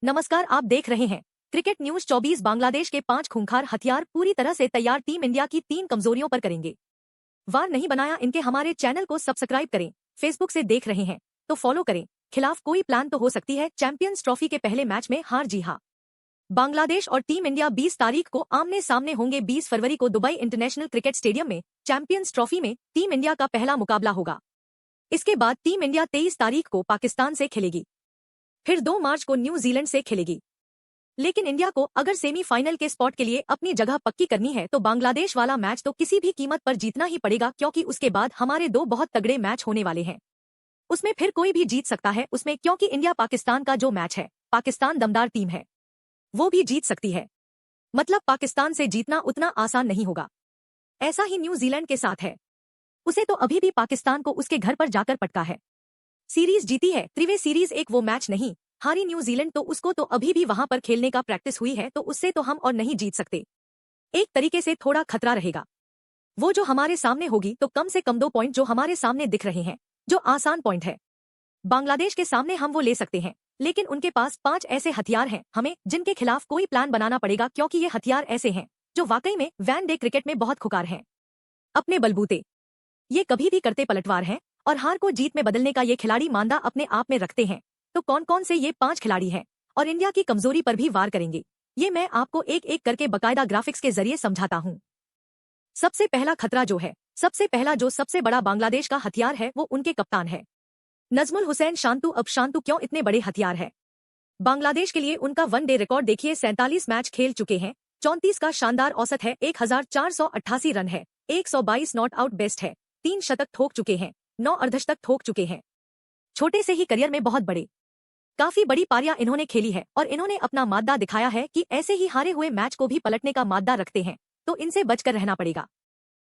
नमस्कार, आप देख रहे हैं क्रिकेट न्यूज 24। बांग्लादेश के 5 खूंखार हथियार पूरी तरह से तैयार, टीम इंडिया की 3 कमजोरियों पर करेंगे वार। नहीं बनाया इनके। हमारे चैनल को सब्सक्राइब करें। फेसबुक से देख रहे हैं तो फॉलो करें। खिलाफ कोई प्लान तो हो सकती है चैंपियंस ट्रॉफी के पहले मैच में हार। जी हां, बांग्लादेश और टीम इंडिया 20 तारीख को आमने सामने होंगे। 20 फरवरी को दुबई इंटरनेशनल क्रिकेट स्टेडियम में चैंपियंस ट्रॉफी में टीम इंडिया का पहला मुकाबला होगा। इसके बाद टीम इंडिया 23 तारीख को पाकिस्तान से खेलेगी, फिर 2 मार्च को न्यूजीलैंड से खेलेगी। लेकिन इंडिया को अगर सेमीफाइनल के स्पॉट के लिए अपनी जगह पक्की करनी है तो बांग्लादेश वाला मैच तो किसी भी कीमत पर जीतना ही पड़ेगा, क्योंकि उसके बाद हमारे 2 बहुत तगड़े मैच होने वाले हैं। उसमें फिर कोई भी जीत सकता है उसमें, क्योंकि इंडिया पाकिस्तान का जो मैच है, पाकिस्तान दमदार टीम है, वो भी जीत सकती है। मतलब पाकिस्तान से जीतना उतना आसान नहीं होगा। ऐसा ही न्यूजीलैंड के साथ है। उसे तो अभी भी पाकिस्तान को उसके घर पर जाकर पटका है। सीरीज जीती है, त्रिवे सीरीज, एक वो मैच नहीं हारी न्यूजीलैंड, तो उसको तो अभी भी वहां पर खेलने का प्रैक्टिस हुई है, तो उससे तो हम और नहीं जीत सकते। एक तरीके से थोड़ा खतरा रहेगा। वो जो हमारे सामने होगी तो कम से कम 2 पॉइंट जो हमारे सामने दिख रहे हैं, जो आसान पॉइंट है बांग्लादेश के सामने, हम वो ले सकते हैं। लेकिन उनके पास 5 ऐसे हथियार हैं हमें, जिनके खिलाफ कोई प्लान बनाना पड़ेगा, क्योंकि ये हथियार ऐसे हैं जो वाकई में वनडे क्रिकेट में बहुत खुकार हैं। अपने बलबूते ये कभी भी करते पलटवार हैं, और हार को जीत में बदलने का ये खिलाड़ी मांदा अपने आप में रखते हैं। तो कौन कौन से ये 5 खिलाड़ी हैं और इंडिया की कमजोरी पर भी वार करेंगे, ये मैं आपको एक एक करके बकायदा ग्राफिक्स के जरिए समझाता हूं। सबसे पहला खतरा जो है, सबसे पहला जो सबसे बड़ा बांग्लादेश का हथियार है, वो उनके कप्तान है नजमुल हुसैन शांतु। अब शांतु क्यों इतने बड़े हथियार है बांग्लादेश के लिए? उनका वनडे रिकॉर्ड देखिए, 47 मैच खेल चुके हैं, 34 का शानदार औसत है, 1488 रन है, 122 नॉट आउट बेस्ट है, 3 शतक ठोक चुके हैं, 9 अर्धशतक ठोक चुके हैं। छोटे से ही करियर में बहुत बड़े काफी बड़ी पारियां इन्होंने खेली है, और इन्होंने अपना माद्दा दिखाया है कि ऐसे ही हारे हुए मैच को भी पलटने का माद्दा रखते हैं, तो इनसे बचकर रहना पड़ेगा।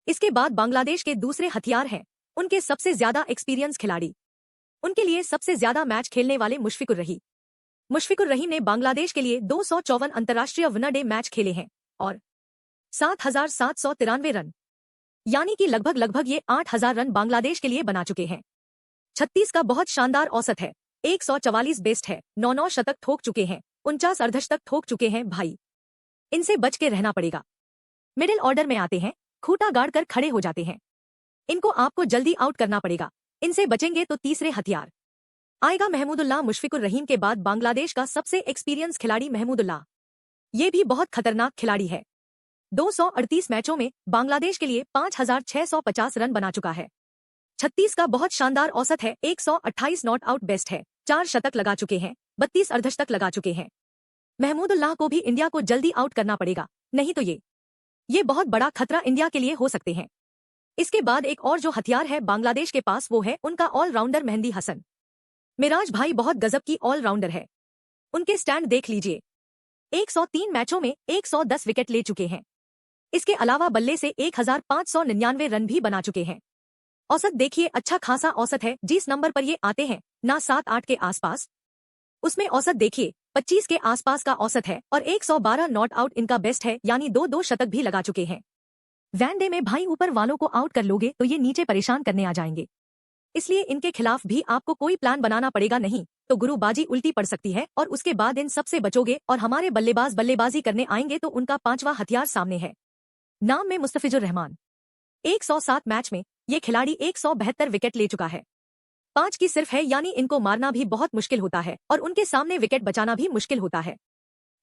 इसके बाद बांग्लादेश के दूसरे हथियार हैं उनके सबसे ज्यादा एक्सपीरियंस खिलाड़ी, उनके लिए सबसे ज्यादा मैच खेलने वाले मुशफिकुर रहीम। मुशफिकुर रहीम ने बांग्लादेश के लिए 254 अंतर्राष्ट्रीय वनडे मैच खेले हैं और 7,793 रन, यानी कि लगभग ये 8,000 रन बांग्लादेश के लिए बना चुके हैं। 36 का बहुत शानदार औसत है, 144 बेस्ट है, 9 शतक ठोक चुके हैं, 49 अर्धशतक ठोक चुके हैं। भाई इनसे बच के रहना पड़ेगा। मिडिल ऑर्डर में आते हैं, खूंटा गाड़कर खड़े हो जाते हैं, इनको आपको जल्दी आउट करना पड़ेगा। इनसे बचेंगे तो तीसरे हथियार आएगा महमूदुल्लाह। मुशफिकुर रहीम के बाद बांग्लादेश का सबसे एक्सपीरियंस खिलाड़ी महमूदुल्लाह, ये भी बहुत खतरनाक खिलाड़ी है। 238 मैचों में बांग्लादेश के लिए 5,650 रन बना चुका है, 36 का बहुत शानदार औसत है, 128 नॉट आउट बेस्ट है, 4 शतक लगा चुके हैं, 32 अर्धशतक लगा चुके हैं। महमूदुल्लाह को भी इंडिया को जल्दी आउट करना पड़ेगा, नहीं तो ये बहुत बड़ा खतरा इंडिया के लिए हो सकते हैं। इसके बाद एक और जो हथियार है बांग्लादेश के पास, वो है उनका ऑलराउंडर मेहंदी हसन। मिराज भाई बहुत गजब की ऑलराउंडर है। उनके स्टैंड देख लीजिए, 103 मैचों में 110 विकेट ले चुके हैं। इसके अलावा बल्ले से 1,599 रन भी बना चुके हैं। औसत देखिए, अच्छा खासा औसत है। जिस नंबर पर ये आते हैं ना 7-8 के आसपास, उसमें औसत देखिए 25 के आसपास का औसत है, और 112 नॉट आउट इनका बेस्ट है, यानी 2 शतक भी लगा चुके हैं। वनडे में भाई ऊपर वालों को आउट कर लोगे तो ये नीचे परेशान करने आ जाएंगे, इसलिए इनके खिलाफ भी आपको कोई प्लान बनाना पड़ेगा, नहीं तो गुरुबाजी उल्टी पड़ सकती है। और उसके बाद इन सबसे बचोगे और हमारे बल्लेबाज बल्लेबाजी करने आएंगे तो उनका 5वां हथियार सामने है, नाम में मुस्तफिजुर रहमान। 107 मैच में ये खिलाड़ी 172 विकेट ले चुका है, 5 की सिर्फ है, यानी इनको मारना भी बहुत मुश्किल होता है और उनके सामने विकेट बचाना भी मुश्किल होता है।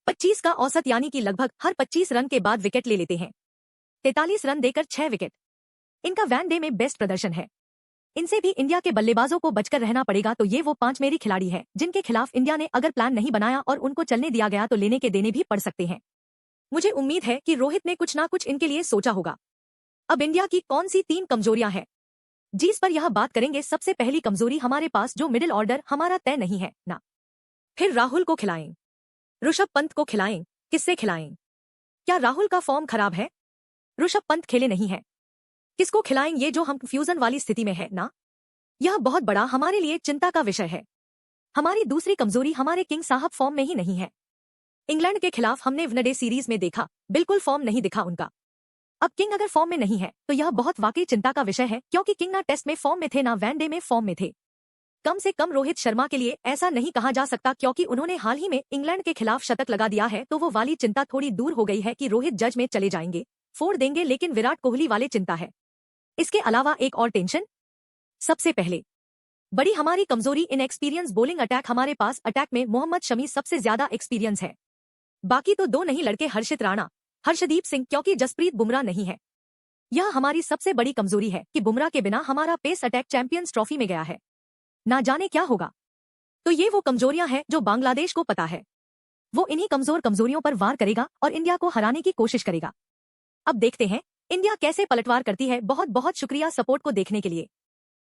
25 का औसत, यानी कि लगभग हर 25 रन के बाद विकेट ले लेते हैं, 43 रन देकर 6 विकेट। इनका वनडे में बेस्ट प्रदर्शन है। इनसे भी इंडिया के बल्लेबाजों को बचकर रहना पड़ेगा। तो ये वो 5 मेरी खिलाड़ी है जिनके खिलाफ इंडिया ने अगर प्लान नहीं बनाया और उनको चलने दिया गया तो लेने के देने भी पड़ सकते हैं। मुझे उम्मीद है कि रोहित ने कुछ ना कुछ इनके लिए सोचा होगा। अब इंडिया की कौन सी 3 कमजोरियां हैं, जिस पर यह बात करेंगे। सबसे पहली कमजोरी, हमारे पास जो मिडिल ऑर्डर हमारा तय नहीं है ना। फिर राहुल को खिलाएं, ऋषभ पंत को खिलाएं, किससे खिलाएं? क्या राहुल का फॉर्म खराब है? ऋषभ पंत खेले नहीं है, किसको खिलाएं? ये जो हम कंफ्यूजन वाली स्थिति में है ना, यह बहुत बड़ा हमारे लिए चिंता का विषय है। हमारी दूसरी कमजोरी, हमारे किंग साहब फॉर्म में ही नहीं है। इंग्लैंड के खिलाफ हमने वनडे सीरीज में देखा, बिल्कुल फॉर्म नहीं दिखा उनका। अब किंग अगर फॉर्म में नहीं है तो यह बहुत वाकई चिंता का विषय है, क्योंकि किंग ना टेस्ट में फॉर्म में थे ना वनडे में फॉर्म में थे। कम से कम रोहित शर्मा के लिए ऐसा नहीं कहा जा सकता क्योंकि उन्होंने हाल ही में इंग्लैंड के खिलाफ शतक लगा दिया है, तो वो वाली चिंता थोड़ी दूर हो गई है कि रोहित जज में चले जाएंगे, फोड़ देंगे, लेकिन विराट कोहली वाले चिंता है। इसके अलावा एक और टेंशन, सबसे पहले बड़ी हमारी कमजोरी इनएक्सपीरियंस बॉलिंग अटैक। हमारे पास अटैक में मोहम्मद शमी सबसे ज्यादा एक्सपीरियंस है, बाकी तो दो नहीं लड़के हर्षित राणा, हर्षदीप सिंह, क्योंकि जसप्रीत बुमराह नहीं है। यह हमारी सबसे बड़ी कमजोरी है कि बुमराह के बिना हमारा पेस अटैक चैंपियंस ट्रॉफी में गया है, ना जाने क्या होगा। तो ये वो कमजोरियां हैं जो बांग्लादेश को पता है। वो इन्हीं कमजोरियों पर वार करेगा और इंडिया को हराने की कोशिश करेगा। अब देखते हैं इंडिया कैसे पलटवार करती है। बहुत बहुत शुक्रिया सपोर्ट को देखने के लिए।